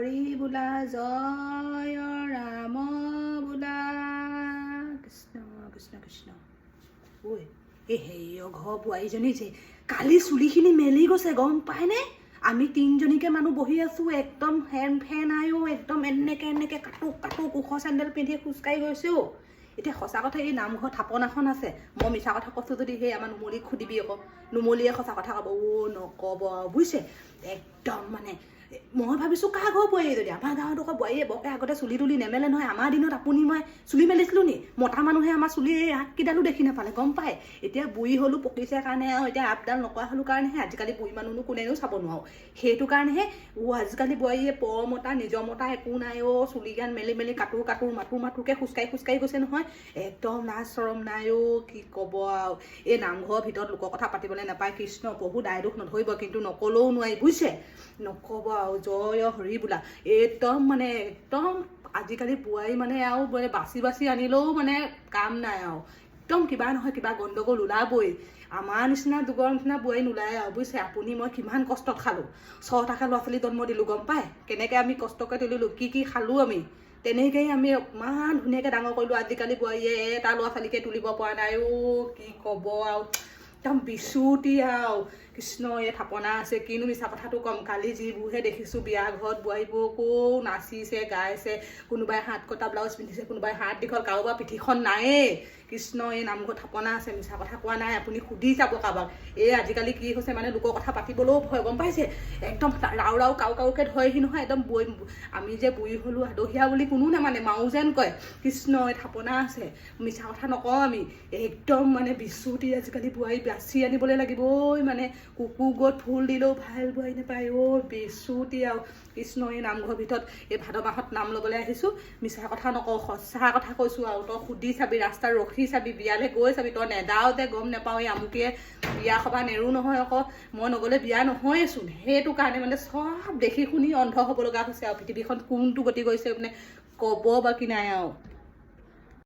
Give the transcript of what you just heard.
হৰি বোলা জয় ৰাম বোলা কৃষ্ণ কৃষ্ণ কৃষ্ণ। ঐ এই হেৰিয় ঘৰ বোৱাৰীজনী যে কালি চুলিখিনি মেলি গৈছে গম পায়নে? আমি তিনিজনীকে মানুহ বহি আছোঁ, একদম ফেন আয়ো একদম এনেকে কাটো ওখ চেণ্ডেল পিন্ধি খোজকাঢ়ি গৈছোঁ। এতিয়া সঁচা কথা এই নামঘৰ থাপনাখন আছে, মই মিছা কথা কৈছোঁ যদি সেই আমাৰ নুমলীক সুধিবি আকৌ, নুমলীয়ে সঁচা কথা ক'ব। নক'ব আৰু বুজিছে, একদম মানে মই ভাবিছোঁ কাৰ ঘৰ বোৱাৰীয়ে যদি, আমাৰ গাঁৱত আকৌ বোৱাৰীয়ে বৰকে আগতে চুলি তুলি নেমেলে নহয়। আমাৰ দিনত আপুনি মই চুলি মেলিছিলোঁ নি? মতা মানুহে আমাৰ চুলি আগকেইডালো দেখি নাপালে গম পায়। এতিয়া বুঢ়ী হ'লো পকিছে কাৰণে আৰু এতিয়া আপডাল নকৰা হ'লো কাৰণেহে আজিকালি বুঢ়ী মানুহনো কোনেও চাব নোৱাৰো, সেইটো কাৰণেহে আজিকালি বোৱাৰীয়ে পৰ মতা নিজৰ মতা একো নাই চুলিগান মেলি কাটোৰ মাথোকে খোজকাঢ়ি গৈছে নহয়। একদম লাজ চৰম নাই কি ক'ব আৰু। এই নামঘৰৰ ভিতৰত লোকৰ কথা পাতিবলৈ নাপায়, কৃষ্ণ প্ৰভু দায় দোষ নধৰিব, কিন্তু নকলেও নোৱাৰি বুজিছে। নক'ব আৰু জয় হৰি বোলা একদম মানে একদম আজিকালি বোৱাৰী মানে আৰু বাচি আনিলেও মানে কাম নাই আৰু, একদম কিবা নহয় কিবা গণ্ডগোল ওলাবই। আমাৰ নিচিনা যুগৰ নিচিনা বোৱাৰী নোলায় আৰু বুজিছে। আপুনি মই কিমান কষ্টত খালোঁ, 6টাকে ল'ৰা ছোৱালী জন্ম দিলোঁ গম পায়, কেনেকৈ আমি কষ্টকৈ তুলিলোঁ, কি খালোঁ আমি, তেনেকেই আমি ইমান ধুনীয়াকৈ ডাঙৰ কৰিলোঁ। আজিকালি বোৱাৰীয়ে এটা ল'ৰা ছোৱালীকে তুলিব পৰা নাই কি ক'ব আৰু, একদম বিচুতি আৰু। কৃষ্ণ এই থাপনা আছে, কিনো মিছা কথাটো ক'ম। কালি যিবোৰহে দেখিছোঁ বিয়া ঘৰত বোৱাৰীবোৰকো নাচিছে গাইছে, কোনোবাই হাত কটা ব্লাউজ পিন্ধিছে, কোনোবাই হাত দীঘল, কাৰোবাৰ পিঠিখন নায়েই। কৃষ্ণ এই নামঘৰ থাপনা আছে, মিছা কথা কোৱা নাই, আপুনি সুধি চাব কাৰোবাক। এই আজিকালি কি হৈছে মানে লোকৰ কথা পাতিবলৈও ভয় গম পাইছে, একদম ৰাও কাউকে ধৰেহি নহয়। একদম আমি যে বুঢ়ী হ'লো আদহীয়া বুলি কোনো নামানে, মাও যেন কয়। কৃষ্ণ এই থাপনা আছে, মিছা কথা নকওঁ আমি। একদম মানে বিচুতি আজিকালি বোৱাৰী বাচি আনিবলৈ লাগিব মানে, কুকুৰ গত ফুল দিলেও ভাল বোৱাৰী নাপায় বিচুতি আৰু। কৃষ্ণ এই নামঘৰৰ ভিতৰত এই ভাদ মাহত নাম ল'বলৈ আহিছোঁ, মিছা কথা নকওঁ সঁচা কথা কৈছোঁ আৰু। তই সুধি চাবি, ৰাস্তাত ৰখি চাবি, বিয়ালৈ গৈ চাবি, তই নেদাও যে গম নাপাওঁ। এই আমুকে বিয়া সভা নেৰো নহয় আকৌ, মই নগ'লে বিয়া নহয়েচোন। সেইটো কাৰণে মানে চব দেখি শুনি অন্ধ হ'ব লগা হৈছে আৰু। পৃথিৱীখন কোনটো গতি কৰিছে মানে ক'ব বাকী নাই আৰু।